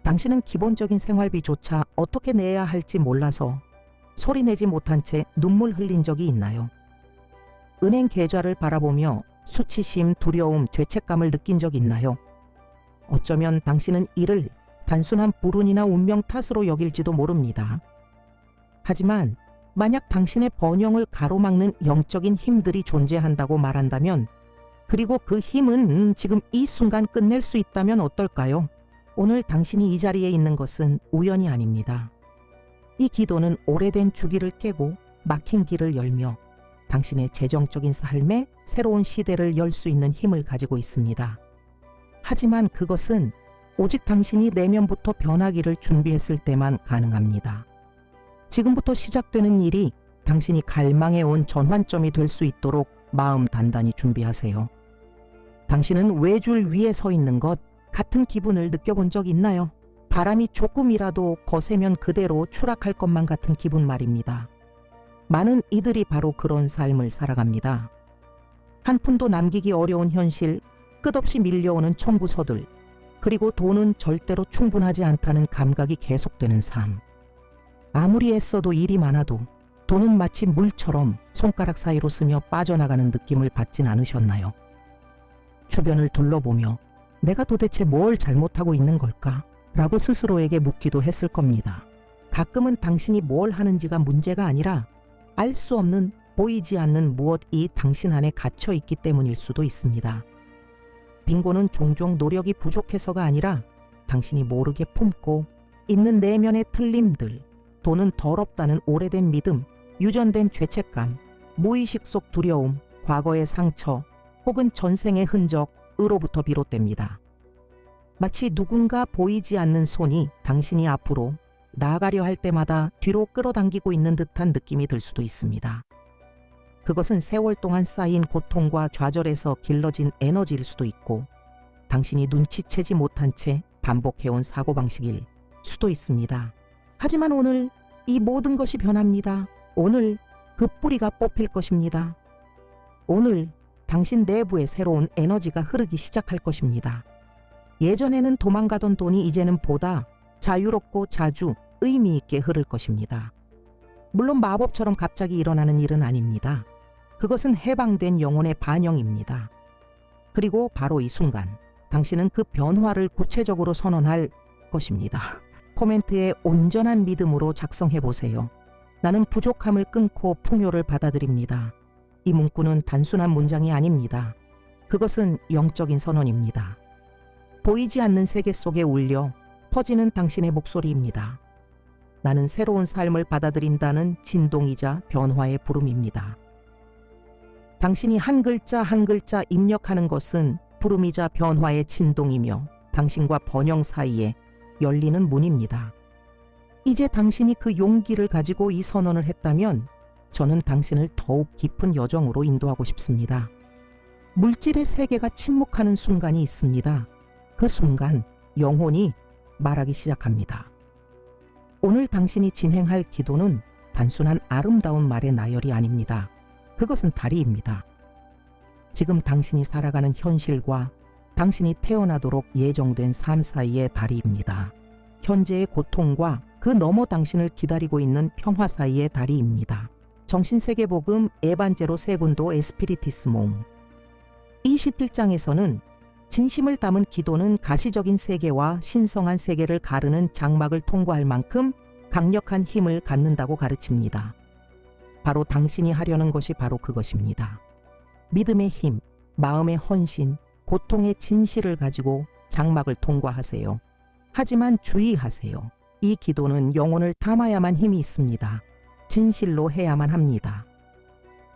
당신은 기본적인 생활비조차 어떻게 내야 할지 몰라서 소리내지 못한 채 눈물 흘린 적이 있나요? 은행 계좌를 바라보며 수치심, 두려움, 죄책감을 느낀 적 있나요? 어쩌면 당신은 이를 단순한 불운이나 운명 탓으로 여길지도 모릅니다. 하지만 만약 당신의 번영을 가로막는 영적인 힘들이 존재한다고 말한다면, 그리고 그 힘은 지금 이 순간 끝낼 수 있다면 어떨까요? 오늘 당신이 이 자리에 있는 것은 우연이 아닙니다. 이 기도는 오래된 주기를 깨고 막힌 길을 열며 당신의 재정적인 삶에 새로운 시대를 열 수 있는 힘을 가지고 있습니다. 하지만 그것은 오직 당신이 내면부터 변하기를 준비했을 때만 가능합니다. 지금부터 시작되는 일이 당신이 갈망해온 전환점이 될 수 있도록 마음 단단히 준비하세요. 당신은 외줄 위에 서 있는 것 같은 기분을 느껴본 적 있나요? 바람이 조금이라도 거세면 그대로 추락할 것만 같은 기분 말입니다. 많은 이들이 바로 그런 삶을 살아갑니다. 한 푼도 남기기 어려운 현실, 끝없이 밀려오는 청구서들, 그리고 돈은 절대로 충분하지 않다는 감각이 계속되는 삶. 아무리 애써도 일이 많아도 돈은 마치 물처럼 손가락 사이로 스며 빠져나가는 느낌을 받진 않으셨나요? 주변을 둘러보며 내가 도대체 뭘 잘못하고 있는 걸까? 라고 스스로에게 묻기도 했을 겁니다. 가끔은 당신이 뭘 하는지가 문제가 아니라 알 수 없는, 보이지 않는 무엇이 당신 안에 갇혀 있기 때문일 수도 있습니다. 빙고는 종종 노력이 부족해서가 아니라 당신이 모르게 품고 있는 내면의 틀림들, 돈은 더럽다는 오래된 믿음, 유전된 죄책감, 무의식 속 두려움, 과거의 상처, 혹은 전생의 흔적으로부터 비롯됩니다. 마치 누군가 보이지 않는 손이 당신이 앞으로 나아가려 할 때마다 뒤로 끌어당기고 있는 듯한 느낌이 들 수도 있습니다. 그것은 세월 동안 쌓인 고통과 좌절에서 길러진 에너지일 수도 있고, 당신이 눈치채지 못한 채 반복해온 사고방식일 수도 있습니다. 하지만 오늘 이 모든 것이 변합니다. 오늘 그 뿌리가 뽑힐 것입니다. 오늘 당신 내부에 새로운 에너지가 흐르기 시작할 것입니다. 예전에는 도망가던 돈이 이제는 보다 자유롭고 자주 의미 있게 흐를 것입니다. 물론 마법처럼 갑자기 일어나는 일은 아닙니다. 그것은 해방된 영혼의 반영입니다. 그리고 바로 이 순간 당신은 그 변화를 구체적으로 선언할 것입니다. 코멘트에 온전한 믿음으로 작성해 보세요. 나는 부족함을 끊고 풍요를 받아들입니다. 이 문구는 단순한 문장이 아닙니다. 그것은 영적인 선언입니다. 보이지 않는 세계 속에 울려 퍼지는 당신의 목소리입니다. 나는 새로운 삶을 받아들인다는 진동이자 변화의 부름입니다. 당신이 한 글자 한 글자 입력하는 것은 부름이자 변화의 진동이며 당신과 번영 사이에 열리는 문입니다. 이제 당신이 그 용기를 가지고 이 선언을 했다면 저는 당신을 더욱 깊은 여정으로 인도하고 싶습니다. 물질의 세계가 침묵하는 순간이 있습니다. 그 순간 영혼이 말하기 시작합니다. 오늘 당신이 진행할 기도는 단순한 아름다운 말의 나열이 아닙니다. 그것은 다리입니다. 지금 당신이 살아가는 현실과 당신이 태어나도록 예정된 삶 사이의 다리입니다. 현재의 고통과 그 너머 당신을 기다리고 있는 평화 사이의 다리입니다. 정신세계복음 에반제로 세군도 에스피리티스몽 21장에서는 진심을 담은 기도는 가시적인 세계와 신성한 세계를 가르는 장막을 통과할 만큼 강력한 힘을 갖는다고 가르칩니다. 바로 당신이 하려는 것이 바로 그것입니다. 믿음의 힘, 마음의 헌신, 고통의 진실을 가지고 장막을 통과하세요. 하지만 주의하세요. 이 기도는 영혼을 담아야만 힘이 있습니다. 진실로 해야만 합니다.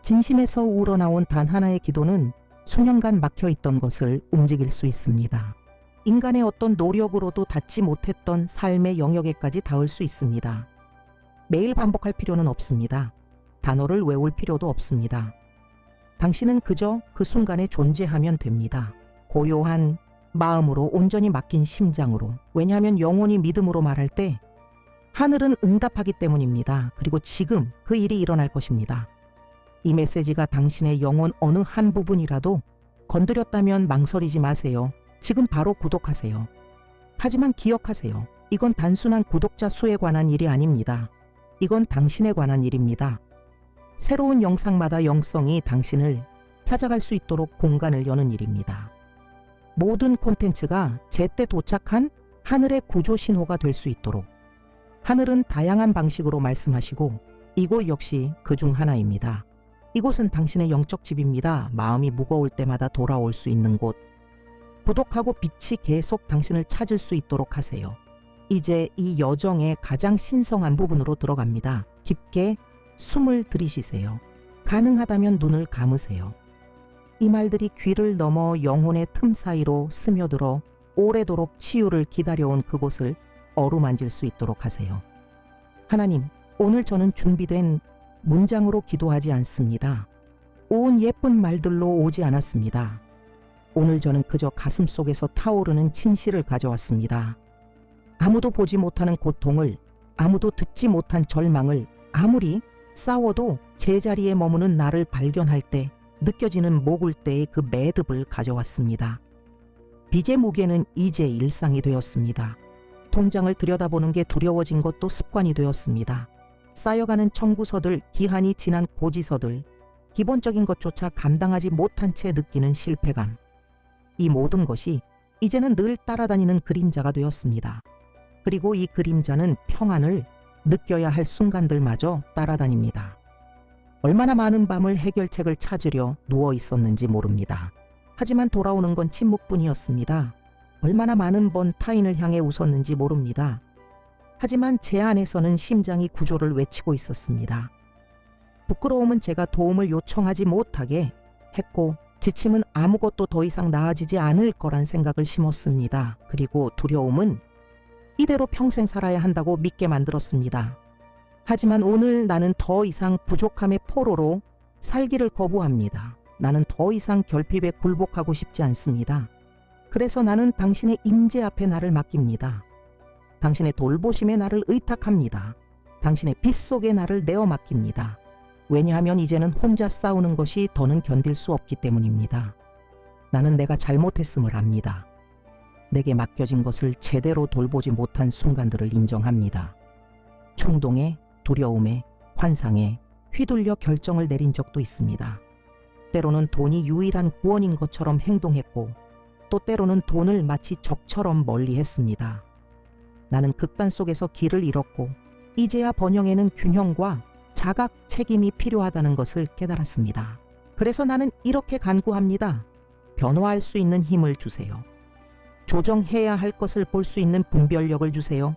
진심에서 우러나온 단 하나의 기도는 수년간 막혀있던 것을 움직일 수 있습니다. 인간의 어떤 노력으로도 닿지 못했던 삶의 영역에까지 닿을 수 있습니다. 매일 반복할 필요는 없습니다. 단어를 외울 필요도 없습니다. 당신은 그저 그 순간에 존재하면 됩니다. 고요한 마음으로, 온전히 맡긴 심장으로. 왜냐하면 영혼이 믿음으로 말할 때 하늘은 응답하기 때문입니다. 그리고 지금 그 일이 일어날 것입니다. 이 메시지가 당신의 영혼 어느 한 부분이라도 건드렸다면 망설이지 마세요. 지금 바로 구독하세요. 하지만 기억하세요. 이건 단순한 구독자 수에 관한 일이 아닙니다. 이건 당신에 관한 일입니다. 새로운 영상마다 영성이 당신을 찾아갈 수 있도록 공간을 여는 일입니다. 모든 콘텐츠가 제때 도착한 하늘의 구조 신호가 될 수 있도록 하늘은 다양한 방식으로 말씀하시고 이곳 역시 그 중 하나입니다. 이곳은 당신의 영적 집입니다. 마음이 무거울 때마다 돌아올 수 있는 곳. 고독하고 빛이 계속 당신을 찾을 수 있도록 하세요. 이제 이 여정의 가장 신성한 부분으로 들어갑니다. 깊게 숨을 들이쉬세요. 가능하다면 눈을 감으세요. 이 말들이 귀를 넘어 영혼의 틈 사이로 스며들어 오래도록 치유를 기다려온 그곳을 어루만질 수 있도록 하세요. 하나님, 오늘 저는 준비된 문장으로 기도하지 않습니다. 온 예쁜 말들로 오지 않았습니다. 오늘 저는 그저 가슴 속에서 타오르는 진실을 가져왔습니다. 아무도 보지 못하는 고통을, 아무도 듣지 못한 절망을, 아무리 싸워도 제자리에 머무는 나를 발견할 때 느껴지는 목울 때의 그 매듭을 가져왔습니다. 빚의 무게는 이제 일상이 되었습니다. 통장을 들여다보는 게 두려워진 것도 습관이 되었습니다. 쌓여가는 청구서들, 기한이 지난 고지서들, 기본적인 것조차 감당하지 못한 채 느끼는 실패감. 이 모든 것이 이제는 늘 따라다니는 그림자가 되었습니다. 그리고 이 그림자는 평안을 느껴야 할 순간들마저 따라다닙니다. 얼마나 많은 밤을 해결책을 찾으려 누워 있었는지 모릅니다. 하지만 돌아오는 건 침묵뿐이었습니다. 얼마나 많은 번 타인을 향해 웃었는지 모릅니다. 하지만 제 안에서는 심장이 구조를 외치고 있었습니다. 부끄러움은 제가 도움을 요청하지 못하게 했고 지침은 아무것도 더 이상 나아지지 않을 거란 생각을 심었습니다. 그리고 두려움은 이대로 평생 살아야 한다고 믿게 만들었습니다. 하지만 오늘 나는 더 이상 부족함의 포로로 살기를 거부합니다. 나는 더 이상 결핍에 굴복하고 싶지 않습니다. 그래서 나는 당신의 임재 앞에 나를 맡깁니다. 당신의 돌보심에 나를 의탁합니다. 당신의 빛 속에 나를 내어 맡깁니다. 왜냐하면 이제는 혼자 싸우는 것이 더는 견딜 수 없기 때문입니다. 나는 내가 잘못했음을 압니다. 내게 맡겨진 것을 제대로 돌보지 못한 순간들을 인정합니다. 충동에, 두려움에, 환상에 휘둘려 결정을 내린 적도 있습니다. 때로는 돈이 유일한 구원인 것처럼 행동했고 또 때로는 돈을 마치 적처럼 멀리했습니다. 나는 극단 속에서 길을 잃었고 이제야 번영에는 균형과 자각 책임이 필요하다는 것을 깨달았습니다. 그래서 나는 이렇게 간구합니다. 변화할 수 있는 힘을 주세요. 조정해야 할 것을 볼 수 있는 분별력을 주세요.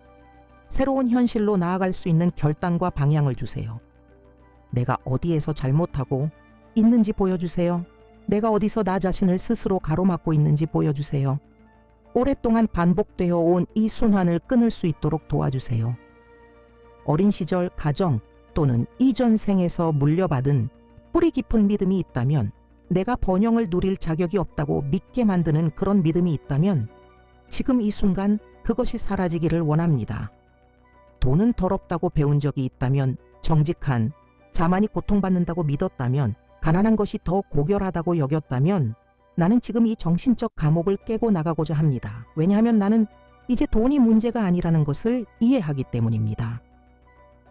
새로운 현실로 나아갈 수 있는 결단과 방향을 주세요. 내가 어디에서 잘못하고 있는지 보여주세요. 내가 어디서 나 자신을 스스로 가로막고 있는지 보여주세요. 오랫동안 반복되어 온 이 순환을 끊을 수 있도록 도와주세요. 어린 시절 가정 또는 이전 생에서 물려받은 뿌리 깊은 믿음이 있다면, 내가 번영을 누릴 자격이 없다고 믿게 만드는 그런 믿음이 있다면 지금 이 순간 그것이 사라지기를 원합니다. 돈은 더럽다고 배운 적이 있다면, 정직한 자만이 고통받는다고 믿었다면, 가난한 것이 더 고결하다고 여겼다면 나는 지금 이 정신적 감옥을 깨고 나가고자 합니다. 왜냐하면 나는 이제 돈이 문제가 아니라는 것을 이해하기 때문입니다.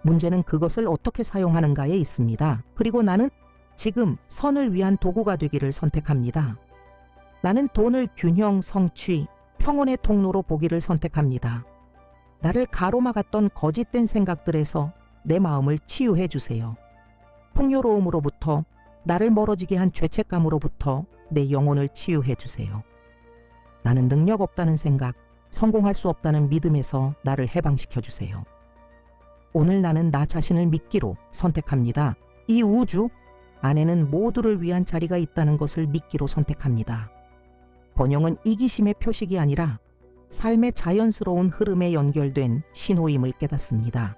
문제는 그것을 어떻게 사용하는가에 있습니다. 그리고 나는 지금 선을 위한 도구가 되기를 선택합니다. 나는 돈을 균형, 성취, 평온의 통로로 보기를 선택합니다. 나를 가로막았던 거짓된 생각들에서 내 마음을 치유해 주세요. 풍요로움으로부터, 나를 멀어지게 한 죄책감으로부터 내 영혼을 치유해 주세요. 나는 능력 없다는 생각, 성공할 수 없다는 믿음에서 나를 해방시켜 주세요. 오늘 나는 나 자신을 믿기로 선택합니다. 이 우주 안에는 모두를 위한 자리가 있다는 것을 믿기로 선택합니다. 번영은 이기심의 표식이 아니라 삶의 자연스러운 흐름에 연결된 신호임을 깨닫습니다.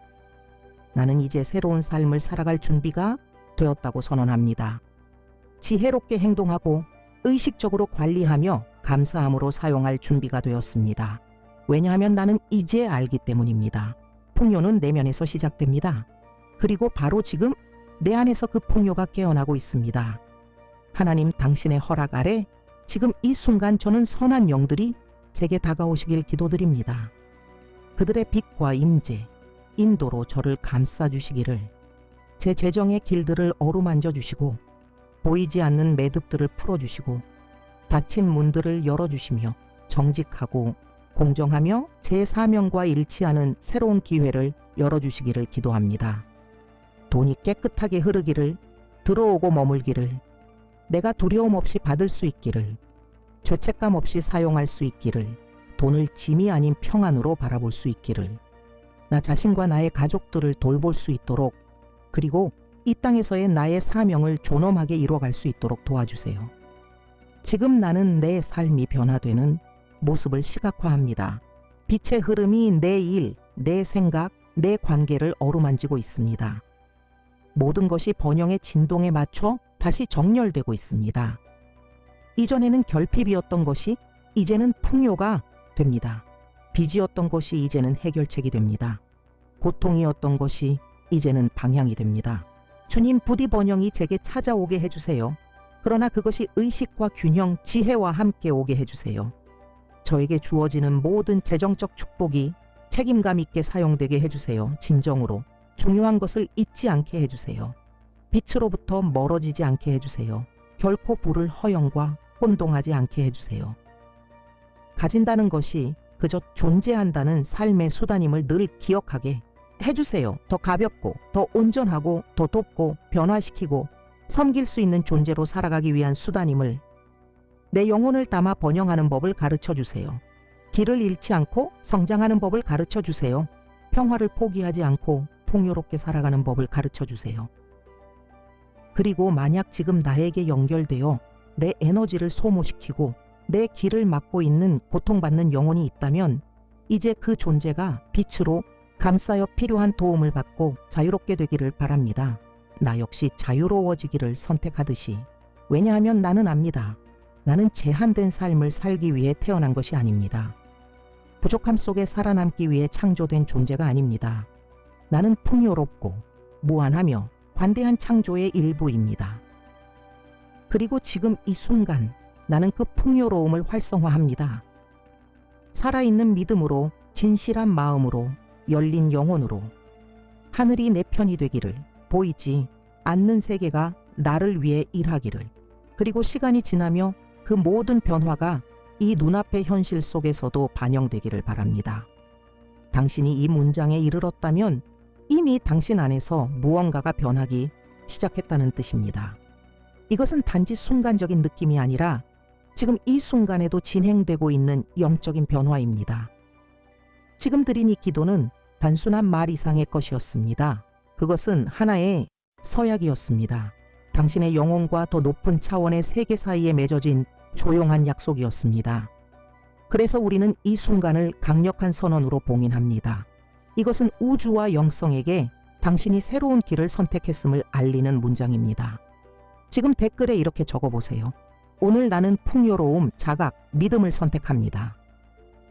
나는 이제 새로운 삶을 살아갈 준비가 되었다고 선언합니다. 지혜롭게 행동하고 의식적으로 관리하며 감사함으로 사용할 준비가 되었습니다. 왜냐하면 나는 이제 알기 때문입니다. 풍요는 내면에서 시작됩니다. 그리고 바로 지금 내 안에서 그 풍요가 깨어나고 있습니다. 하나님, 당신의 허락 아래 지금 이 순간 저는 선한 영들이 제게 다가오시길 기도드립니다. 그들의 빛과 임재, 인도로 저를 감싸주시기를, 제 재정의 길들을 어루만져 주시고 보이지 않는 매듭들을 풀어주시고 닫힌 문들을 열어주시며 정직하고 공정하며 제 사명과 일치하는 새로운 기회를 열어주시기를 기도합니다. 돈이 깨끗하게 흐르기를, 들어오고 머물기를, 내가 두려움 없이 받을 수 있기를, 죄책감 없이 사용할 수 있기를, 돈을 짐이 아닌 평안으로 바라볼 수 있기를, 나 자신과 나의 가족들을 돌볼 수 있도록, 그리고 이 땅에서의 나의 사명을 존엄하게 이뤄갈 수 있도록 도와주세요. 지금 나는 내 삶이 변화되는 모습을 시각화합니다. 빛의 흐름이 내 일, 내 생각, 내 관계를 어루만지고 있습니다. 모든 것이 번영의 진동에 맞춰 다시 정렬되고 있습니다. 이전에는 결핍이었던 것이 이제는 풍요가 됩니다. 빚이었던 것이 이제는 해결책이 됩니다. 고통이었던 것이 이제는 방향이 됩니다. 주님, 부디 번영이 제게 찾아오게 해주세요. 그러나 그것이 의식과 균형, 지혜와 함께 오게 해주세요. 저에게 주어지는 모든 재정적 축복이 책임감 있게 사용되게 해주세요. 진정으로 중요한 것을 잊지 않게 해주세요. 빛으로부터 멀어지지 않게 해주세요. 결코 부를 허영과 혼동하지 않게 해주세요. 가진다는 것이 그저 존재한다는 삶의 수단임을 늘 기억하게 해주세요. 더 가볍고 더 온전하고 더 돕고 변화시키고 섬길 수 있는 존재로 살아가기 위한 수단임을, 내 영혼을 담아 번영하는 법을 가르쳐 주세요. 길을 잃지 않고 성장하는 법을 가르쳐 주세요. 평화를 포기하지 않고 풍요롭게 살아가는 법을 가르쳐 주세요. 그리고 만약 지금 나에게 연결되어 내 에너지를 소모시키고 내 길을 막고 있는 고통받는 영혼이 있다면 이제 그 존재가 빛으로 감싸여 필요한 도움을 받고 자유롭게 되기를 바랍니다. 나 역시 자유로워지기를 선택하듯이. 왜냐하면 나는 압니다. 나는 제한된 삶을 살기 위해 태어난 것이 아닙니다. 부족함 속에 살아남기 위해 창조된 존재가 아닙니다. 나는 풍요롭고 무한하며 관대한 창조의 일부입니다. 그리고 지금 이 순간 나는 그 풍요로움을 활성화합니다. 살아있는 믿음으로, 진실한 마음으로, 열린 영혼으로 하늘이 내 편이 되기를, 보이지 않는 세계가 나를 위해 일하기를, 그리고 시간이 지나며 그 모든 변화가 이 눈앞의 현실 속에서도 반영되기를 바랍니다. 당신이 이 문장에 이르렀다면 이미 당신 안에서 무언가가 변하기 시작했다는 뜻입니다. 이것은 단지 순간적인 느낌이 아니라 지금 이 순간에도 진행되고 있는 영적인 변화입니다. 지금 드린 이 기도는 단순한 말 이상의 것이었습니다. 그것은 하나의 서약이었습니다. 당신의 영혼과 더 높은 차원의 세계 사이에 맺어진 조용한 약속이었습니다. 그래서 우리는 이 순간을 강력한 선언으로 봉인합니다. 이것은 우주와 영성에게 당신이 새로운 길을 선택했음을 알리는 문장입니다. 지금 댓글에 이렇게 적어보세요. 오늘 나는 풍요로움, 자각, 믿음을 선택합니다.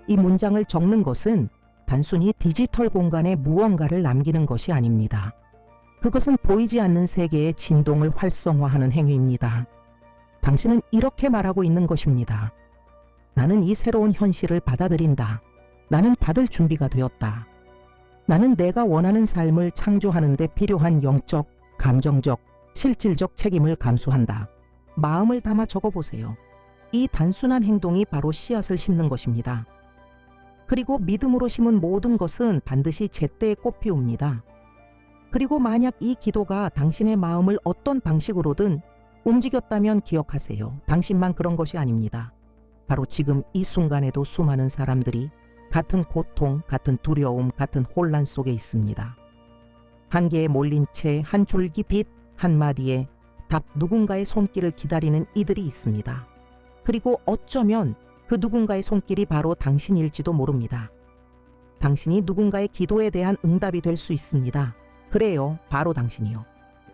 이 문장을 적는 것은 단순히 디지털 공간에 무언가를 남기는 것이 아닙니다. 그것은 보이지 않는 세계의 진동을 활성화하는 행위입니다. 당신은 이렇게 말하고 있는 것입니다. 나는 이 새로운 현실을 받아들인다. 나는 받을 준비가 되었다. 나는 내가 원하는 삶을 창조하는 데 필요한 영적, 감정적, 실질적 책임을 감수한다. 마음을 담아 적어보세요. 이 단순한 행동이 바로 씨앗을 심는 것입니다. 그리고 믿음으로 심은 모든 것은 반드시 제때에 꽃 피웁니다. 그리고 만약 이 기도가 당신의 마음을 어떤 방식으로든 움직였다면 기억하세요. 당신만 그런 것이 아닙니다. 바로 지금 이 순간에도 수많은 사람들이 같은 고통, 같은 두려움, 같은 혼란 속에 있습니다. 한계에 몰린 채 한 줄기 빛 한마디에 답, 누군가의 손길을 기다리는 이들이 있습니다. 그리고 어쩌면 그 누군가의 손길이 바로 당신일지도 모릅니다. 당신이 누군가의 기도에 대한 응답이 될 수 있습니다. 그래요, 바로 당신이요.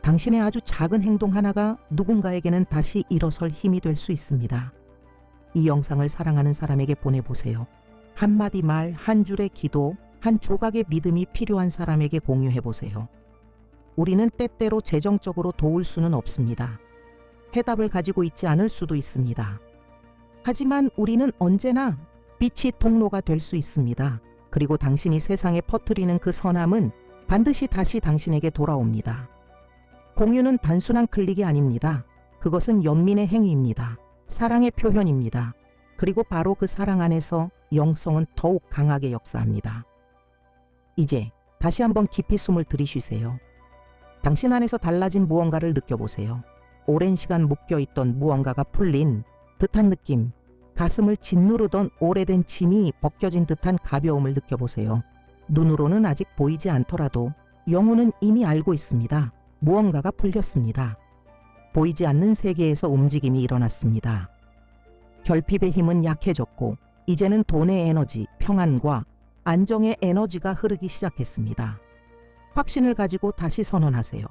당신의 아주 작은 행동 하나가 누군가에게는 다시 일어설 힘이 될 수 있습니다. 이 영상을 사랑하는 사람에게 보내보세요. 한마디 말, 한 줄의 기도, 한 조각의 믿음이 필요한 사람에게 공유해보세요. 우리는 때때로 재정적으로 도울 수는 없습니다. 해답을 가지고 있지 않을 수도 있습니다. 하지만 우리는 언제나 빛이 통로가 될 수 있습니다. 그리고 당신이 세상에 퍼뜨리는 그 선함은 반드시 다시 당신에게 돌아옵니다. 공유는 단순한 클릭이 아닙니다. 그것은 연민의 행위입니다. 사랑의 표현입니다. 그리고 바로 그 사랑 안에서 영성은 더욱 강하게 역사합니다. 이제 다시 한번 깊이 숨을 들이쉬세요. 당신 안에서 달라진 무언가를 느껴보세요. 오랜 시간 묶여있던 무언가가 풀린 듯한 느낌, 가슴을 짓누르던 오래된 짐이 벗겨진 듯한 가벼움을 느껴보세요. 눈으로는 아직 보이지 않더라도 영혼은 이미 알고 있습니다. 무언가가 풀렸습니다. 보이지 않는 세계에서 움직임이 일어났습니다. 결핍의 힘은 약해졌고 이제는 돈의 에너지, 평안과 안정의 에너지가 흐르기 시작했습니다. 확신을 가지고 다시 선언하세요.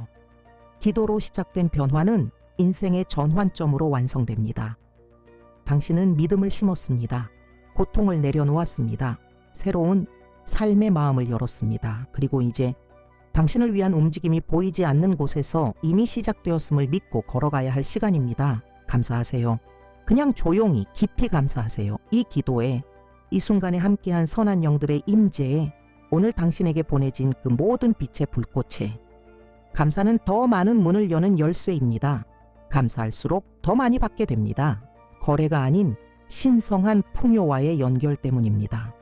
기도로 시작된 변화는 인생의 전환점으로 완성됩니다. 당신은 믿음을 심었습니다. 고통을 내려놓았습니다. 새로운 삶의 마음을 열었습니다. 그리고 이제 당신을 위한 움직임이 보이지 않는 곳에서 이미 시작되었음을 믿고 걸어가야 할 시간입니다. 감사하세요. 그냥 조용히 깊이 감사하세요. 이 기도에, 이 순간에 함께한 선한 영들의 임재에, 오늘 당신에게 보내진 그 모든 빛의 불꽃에, 감사는 더 많은 문을 여는 열쇠입니다. 감사할수록 더 많이 받게 됩니다. 거래가 아닌 신성한 풍요와의 연결 때문입니다.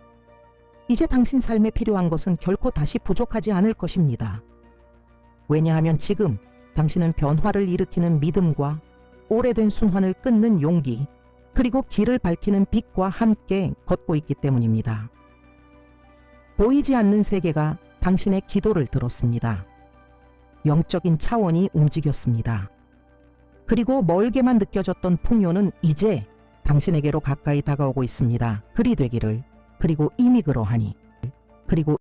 이제 당신 삶에 필요한 것은 결코 다시 부족하지 않을 것입니다. 왜냐하면 지금 당신은 변화를 일으키는 믿음과 오래된 순환을 끊는 용기, 그리고 길을 밝히는 빛과 함께 걷고 있기 때문입니다. 보이지 않는 세계가 당신의 기도를 들었습니다. 영적인 차원이 움직였습니다. 그리고 멀게만 느껴졌던 풍요는 이제 당신에게로 가까이 다가오고 있습니다. 그리 되기를, 그리고 이미 그러하니, 그리고